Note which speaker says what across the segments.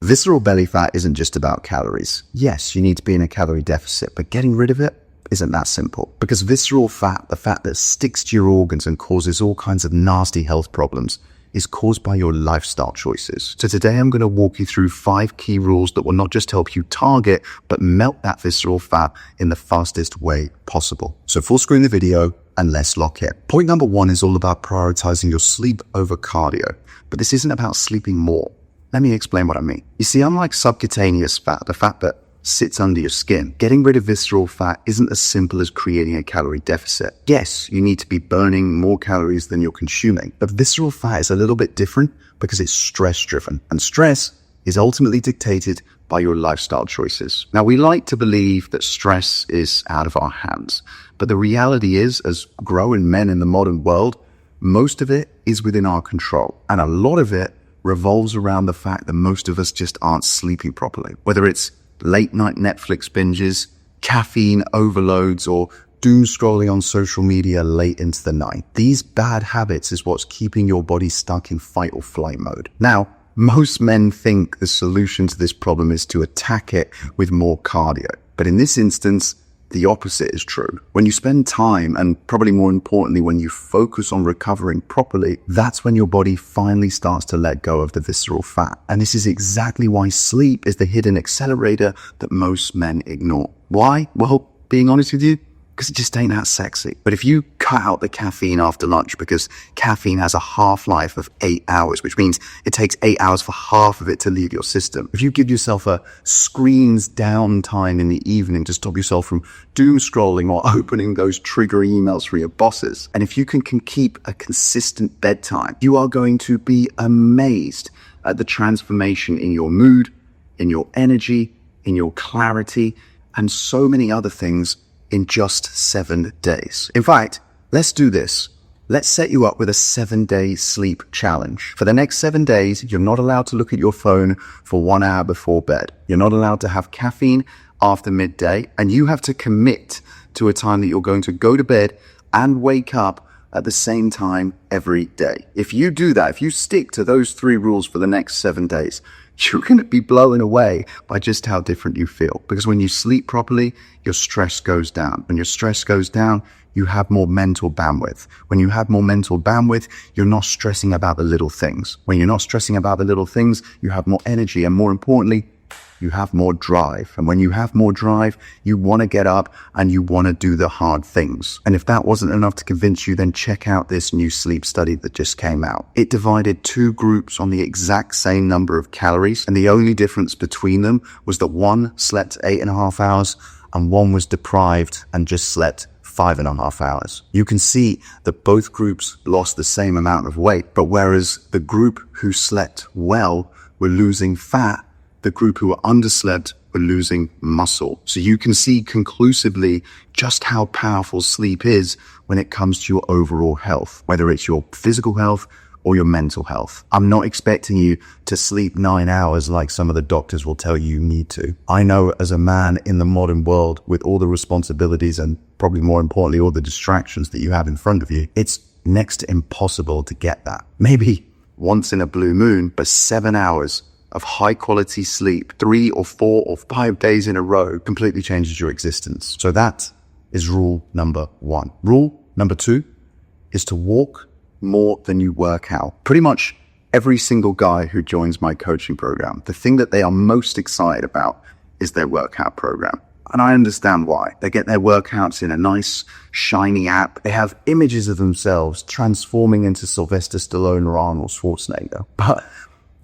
Speaker 1: Visceral belly fat isn't just about calories. Yes, you need to be in a calorie deficit, but getting rid of it isn't that simple. Because visceral fat, the fat that sticks to your organs and causes all kinds of nasty health problems, is caused by your lifestyle choices. So today I'm going to walk you through 5 key rules that will not just help you target, but melt that visceral fat in the fastest way possible. So full screen the video and let's lock in. Point number 1 is all about prioritizing your sleep over cardio. But this isn't about sleeping more. Let me explain what I mean. You see, unlike subcutaneous fat, the fat that sits under your skin, getting rid of visceral fat isn't as simple as creating a calorie deficit. Yes, you need to be burning more calories than you're consuming, but visceral fat is a little bit different because it's stress driven, and stress is ultimately dictated by your lifestyle choices. Now, we like to believe that stress is out of our hands, but the reality is, as grown men in the modern world, most of it is within our control, and a lot of it revolves around the fact that most of us just aren't sleeping properly. Whether it's late night Netflix binges, caffeine overloads, or doom scrolling on social media late into the night. These bad habits is what's keeping your body stuck in fight or flight mode. Now, most men think the solution to this problem is to attack it with more cardio. But in this instance, the opposite is true. When you spend time, and probably more importantly, when you focus on recovering properly, that's when your body finally starts to let go of the visceral fat. And this is exactly why sleep is the hidden accelerator that most men ignore. Why? Well, being honest with you, because it just ain't that sexy. But if you cut out the caffeine after lunch, because caffeine has a half-life of 8 hours, which means it takes 8 hours for half of it to leave your system. If you give yourself a screens down time in the evening to stop yourself from doom scrolling or opening those trigger emails for your bosses, and if you can keep a consistent bedtime, you are going to be amazed at the transformation in your mood, in your energy, in your clarity, and so many other things in just 7 days. In fact, let's do this. Let's set you up with a 7-day sleep challenge. For the next 7 days, you're not allowed to look at your phone for 1 hour before bed. You're not allowed to have caffeine after midday, and you have to commit to a time that you're going to go to bed and wake up at the same time every day. If you do that, if you stick to those 3 rules for the next 7 days, you're going to be blown away by just how different you feel. Because when you sleep properly, your stress goes down. When your stress goes down, you have more mental bandwidth. When you have more mental bandwidth, you're not stressing about the little things. When you're not stressing about the little things, you have more energy, and more importantly, you have more drive. And when you have more drive, you want to get up and you want to do the hard things. And if that wasn't enough to convince you, then check out this new sleep study that just came out. It divided 2 groups on the exact same number of calories, and the only difference between them was that one slept 8.5 hours and one was deprived and just slept 5.5 hours. You can see that both groups lost the same amount of weight, but whereas the group who slept well were losing fat, the group who were underslept were losing muscle. So you can see conclusively just how powerful sleep is when it comes to your overall health, whether it's your physical health or your mental health. I'm not expecting you to sleep 9 hours like some of the doctors will tell you need to. I know as a man in the modern world with all the responsibilities and probably more importantly, all the distractions that you have in front of you, it's next to impossible to get that. Maybe once in a blue moon, but 7 hours of high quality sleep, 3 or 4 or 5 days in a row completely changes your existence. So that is rule number 1. Rule number 2 is to walk more than you work out. Pretty much every single guy who joins my coaching program, the thing that they are most excited about is their workout program. And I understand why. They get their workouts in a nice, shiny app. They have images of themselves transforming into Sylvester Stallone or Arnold Schwarzenegger. But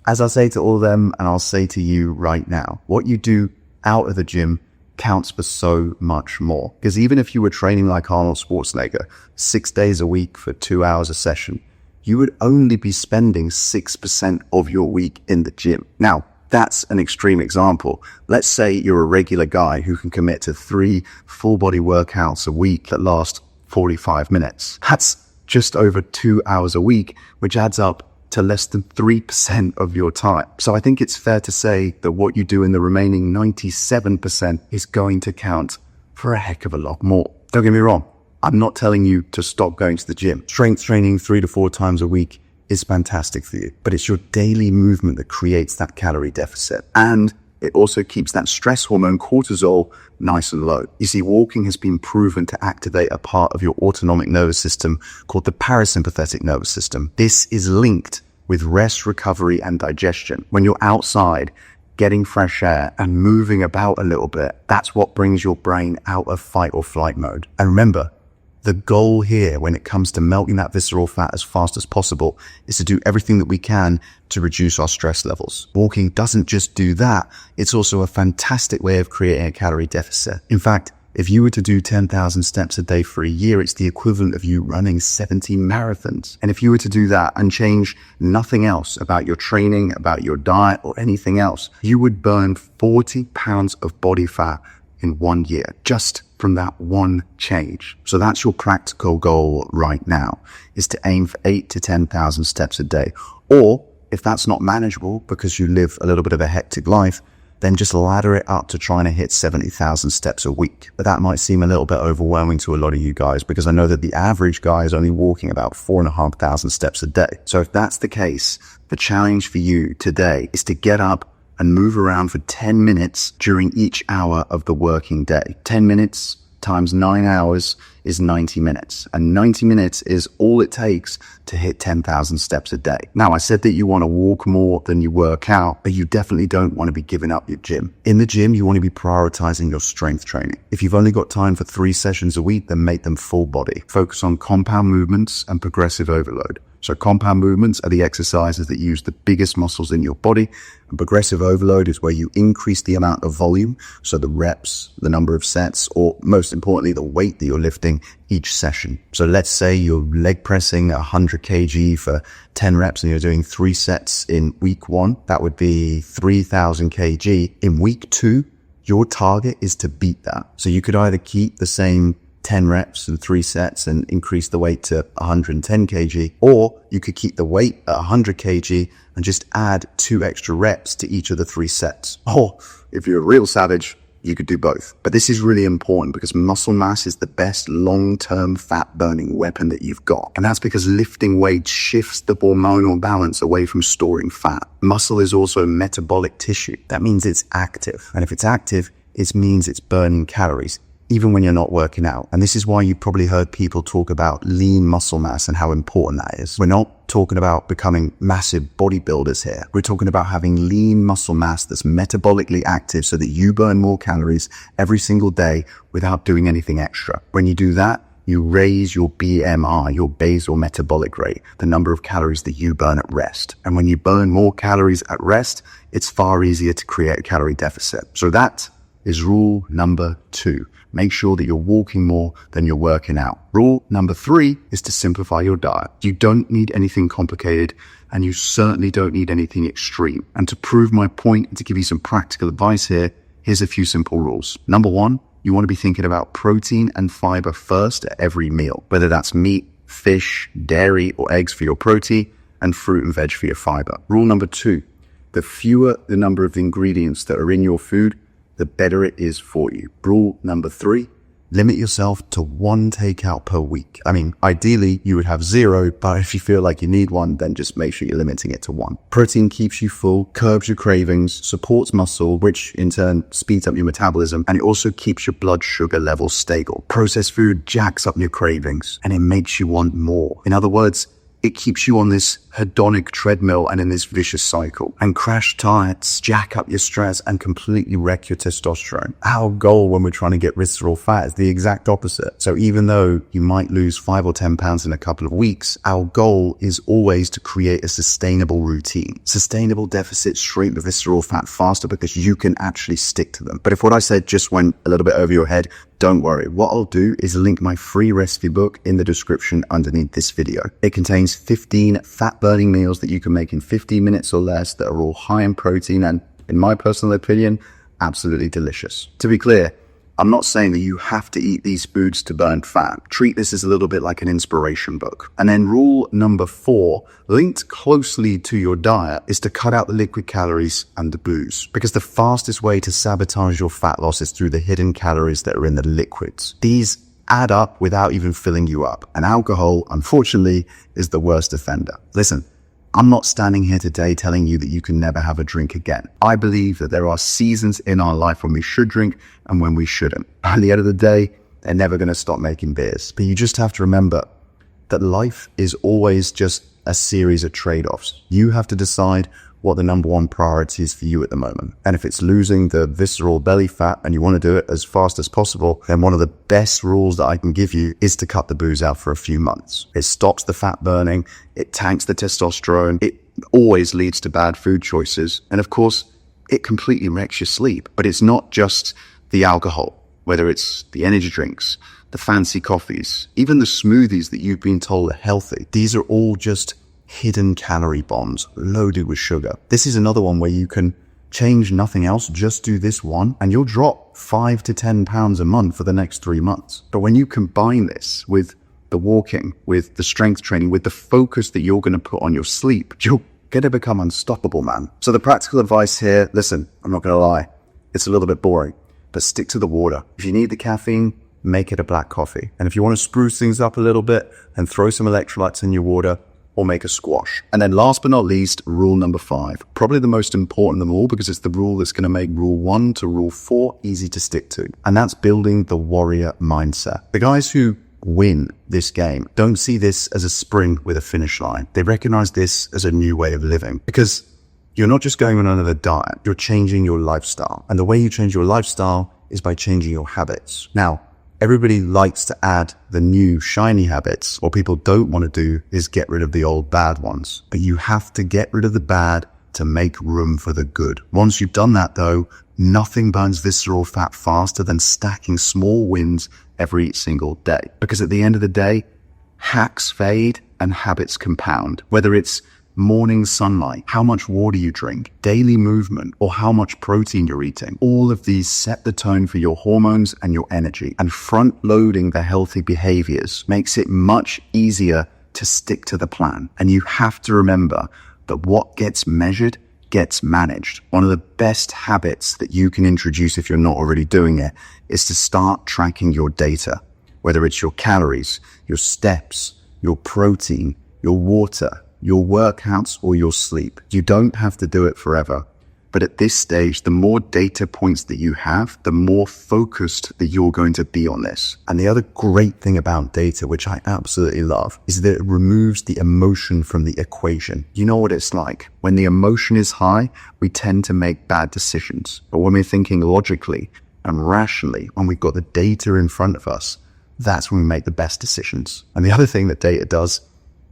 Speaker 1: as I say to all of them, and I'll say to you right now, what you do out of the gym counts for so much more. Because even if you were training like Arnold Schwarzenegger 6 days a week for 2 hours a session, you would only be spending 6% of your week in the gym. Now, that's an extreme example. Let's say you're a regular guy who can commit to 3 full body workouts a week that last 45 minutes. That's just over 2 hours a week, which adds up to less than 3% of your time. So I think it's fair to say that what you do in the remaining 97% is going to count for a heck of a lot more. Don't get me wrong. I'm not telling you to stop going to the gym. Strength training 3 to 4 times a week is fantastic for you, but it's your daily movement that creates that calorie deficit. And it also keeps that stress hormone cortisol nice and low. You see, walking has been proven to activate a part of your autonomic nervous system called the parasympathetic nervous system. This is linked with rest, recovery, and digestion. When you're outside, getting fresh air and moving about a little bit, that's what brings your brain out of fight or flight mode. And remember, the goal here when it comes to melting that visceral fat as fast as possible is to do everything that we can to reduce our stress levels. Walking doesn't just do that, it's also a fantastic way of creating a calorie deficit. In fact, if you were to do 10,000 steps a day for a year, it's the equivalent of you running 70 marathons. And if you were to do that and change nothing else about your training, about your diet, or anything else, you would burn 40 pounds of body fat in 1 year, just from that one change. So that's your practical goal right now, is to aim for 8 to 10,000 steps a day. Or if that's not manageable because you live a little bit of a hectic life, then just ladder it up to trying to hit 70,000 steps a week. But that might seem a little bit overwhelming to a lot of you guys, because I know that the average guy is only walking about 4,500 steps a day. So if that's the case, the challenge for you today is to get up and move around for 10 minutes during each hour of the working day. 10 minutes times 9 hours is 90 minutes. And 90 minutes is all it takes to hit 10,000 steps a day. Now, I said that you want to walk more than you work out, but you definitely don't want to be giving up your gym. In the gym, you want to be prioritizing your strength training. If you've only got time for 3 sessions a week, then make them full body. Focus on compound movements and progressive overload. So compound movements are the exercises that use the biggest muscles in your body. And progressive overload is where you increase the amount of volume, so the reps, the number of sets, or most importantly, the weight that you're lifting each session. So let's say you're leg pressing 100 kg for 10 reps and you're doing 3 sets in week 1. That would be 3,000 kg. In week 2, your target is to beat that. So you could either keep the same 10 reps and 3 sets and increase the weight to 110 kg, or you could keep the weight at 100 kg and just add 2 extra reps to each of the 3 sets. Or if you're a real savage, you could do both. But this is really important because muscle mass is the best long-term fat burning weapon that you've got. And that's because lifting weights shifts the hormonal balance away from storing fat. Muscle is also metabolic tissue. That means it's active. And if it's active, it means it's burning calories, even when you're not working out. And this is why you probably heard people talk about lean muscle mass and how important that is. We're not talking about becoming massive bodybuilders here. We're talking about having lean muscle mass that's metabolically active so that you burn more calories every single day without doing anything extra. When you do that, you raise your BMR, your basal metabolic rate, the number of calories that you burn at rest. And when you burn more calories at rest, it's far easier to create a calorie deficit. So that is rule number 2. Make sure that you're walking more than you're working out. Rule number 3 is to simplify your diet. You don't need anything complicated, and you certainly don't need anything extreme. And to prove my point and to give you some practical advice here, here's a few simple rules. Number 1, you want to be thinking about protein and fiber first at every meal, whether that's meat, fish, dairy, or eggs for your protein, and fruit and veg for your fiber. Rule number 2, the fewer the number of ingredients that are in your food, the better it is for you. Rule number 3, limit yourself to 1 takeout per week. I mean, ideally you would have 0, but if you feel like you need 1, then just make sure you're limiting it to 1. Protein keeps you full, curbs your cravings, supports muscle, which in turn speeds up your metabolism, and it also keeps your blood sugar levels stable. Processed food jacks up your cravings, and it makes you want more. In other words, it keeps you on this hedonic treadmill and in this vicious cycle. And crash diets jack up your stress and completely wreck your testosterone. Our goal when we're trying to get visceral fat is the exact opposite. So even though you might lose 5 or 10 pounds in a couple of weeks, our goal is always to create a sustainable routine. Sustainable deficits shrink the visceral fat faster because you can actually stick to them. But if what I said just went a little bit over your head, don't worry. What I'll do is link my free recipe book in the description underneath this video. It contains 15 fat-burning meals that you can make in 15 minutes or less that are all high in protein and, in my personal opinion, absolutely delicious. To be clear, I'm not saying that you have to eat these foods to burn fat. Treat this as a little bit like an inspiration book. And then rule number 4, linked closely to your diet, is to cut out the liquid calories and the booze. Because the fastest way to sabotage your fat loss is through the hidden calories that are in the liquids. These add up without even filling you up. And alcohol, unfortunately, is the worst offender. Listen, I'm not standing here today telling you that you can never have a drink again. I believe that there are seasons in our life when we should drink and when we shouldn't. At the end of the day, they're never going to stop making beers. But you just have to remember that life is always just a series of trade-offs. You have to decide what the number one priority is for you at the moment. And if it's losing the visceral belly fat and you want to do it as fast as possible, then one of the best rules that I can give you is to cut the booze out for a few months. It stops the fat burning, it tanks the testosterone, it always leads to bad food choices, and of course, it completely wrecks your sleep. But it's not just the alcohol, whether it's the energy drinks, the fancy coffees, even the smoothies that you've been told are healthy. These are all just hidden calorie bombs loaded with sugar. This is another one where you can change nothing else, just do this one, and you'll drop 5 to 10 pounds a month for the next 3 months. But when you combine this with the walking, with the strength training, with the focus that you're going to put on your sleep, you're going to become unstoppable, man. So the practical advice here, listen, I'm not going to lie, it's a little bit boring, but stick to the water. If you need the caffeine, make it a black coffee. And if you want to spruce things up a little bit, then throw some electrolytes in your water, or make a squash. And then last but not least, rule number 5, probably the most important of them all, because it's the rule that's going to make rule 1 to rule 4 easy to stick to. And that's building the warrior mindset. The guys who win this game don't see this as a sprint with a finish line. They recognize this as a new way of living, because you're not just going on another diet, you're changing your lifestyle. And the way you change your lifestyle is by changing your habits. Now, everybody likes to add the new shiny habits. What people don't want to do is get rid of the old bad ones. But you have to get rid of the bad to make room for the good. Once you've done that though, nothing burns visceral fat faster than stacking small wins every single day. Because at the end of the day, hacks fade and habits compound. Whether it's morning sunlight, how much water you drink, daily movement, or how much protein you're eating. All of these set the tone for your hormones and your energy. And front-loading the healthy behaviors makes it much easier to stick to the plan. And you have to remember that what gets measured gets managed. One of the best habits that you can introduce if you're not already doing it is to start tracking your data, whether it's your calories, your steps, your protein, your water, your workouts, or your sleep. You don't have to do it forever. But at this stage, the more data points that you have, the more focused that you're going to be on this. And the other great thing about data, which I absolutely love, is that it removes the emotion from the equation. You know what it's like. When the emotion is high, we tend to make bad decisions. But when we're thinking logically and rationally, when we've got the data in front of us, that's when we make the best decisions. And the other thing that data does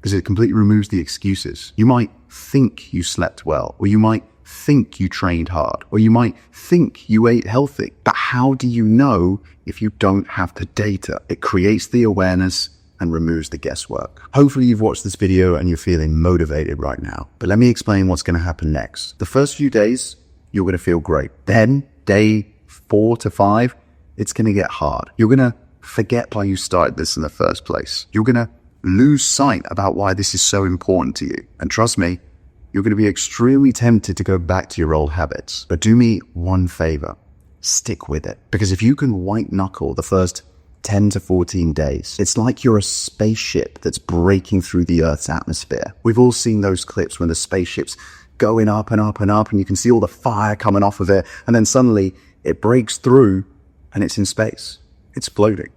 Speaker 1: is it completely removes the excuses. You might think you slept well, or you might think you trained hard, or you might think you ate healthy. But how do you know if you don't have the data? It creates the awareness and removes the guesswork. Hopefully you've watched this video and you're feeling motivated right now. But let me explain what's going to happen next. The first few days, you're going to feel great. Then day 4 to 5, it's going to get hard. You're going to forget why you started this in the first place. You're going to lose sight about why this is so important to you. And trust me, you're going to be extremely tempted to go back to your old habits. But do me one favor, stick with it. Because if you can white knuckle the first 10 to 14 days, it's like you're a spaceship that's breaking through the Earth's atmosphere. We've all seen those clips when the spaceship's going up and up and up, and you can see all the fire coming off of it, and then suddenly it breaks through and it's in space. It's floating.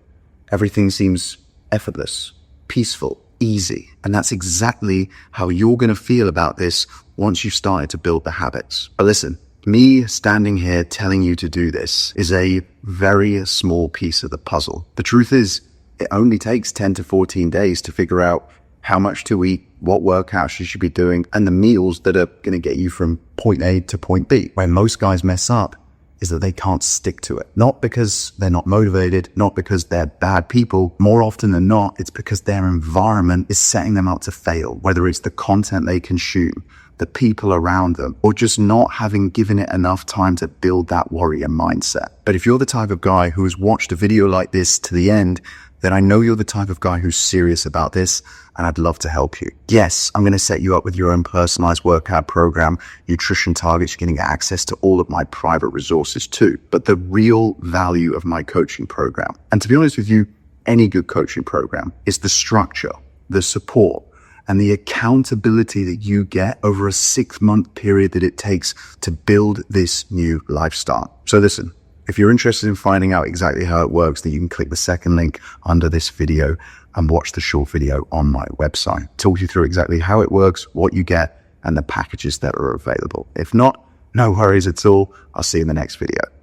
Speaker 1: Everything seems effortless, peaceful, easy. And that's exactly how you're going to feel about this once you've started to build the habits. But listen, me standing here telling you to do this is a very small piece of the puzzle. The truth is, it only takes 10 to 14 days to figure out how much to eat, what workouts you should be doing, and the meals that are going to get you from point A to point B. Where most guys mess up is that they can't stick to it. Not because they're not motivated, not because they're bad people. More often than not, it's because their environment is setting them up to fail, whether it's the content they consume, the people around them, or just not having given it enough time to build that warrior mindset. But if you're the type of guy who has watched a video like this to the end, then I know you're the type of guy who's serious about this, and I'd love to help you. Yes, I'm going to set you up with your own personalized workout program, nutrition targets. You're getting access to all of my private resources too. But the real value of my coaching program, and to be honest with you, any good coaching program, is the structure, the support, and the accountability that you get over a 6-month period that it takes to build this new lifestyle. So listen, if you're interested in finding out exactly how it works, then you can click the second link under this video and watch the short video on my website. Talk you through exactly how it works, what you get, and the packages that are available. If not, no worries at all. I'll see you in the next video.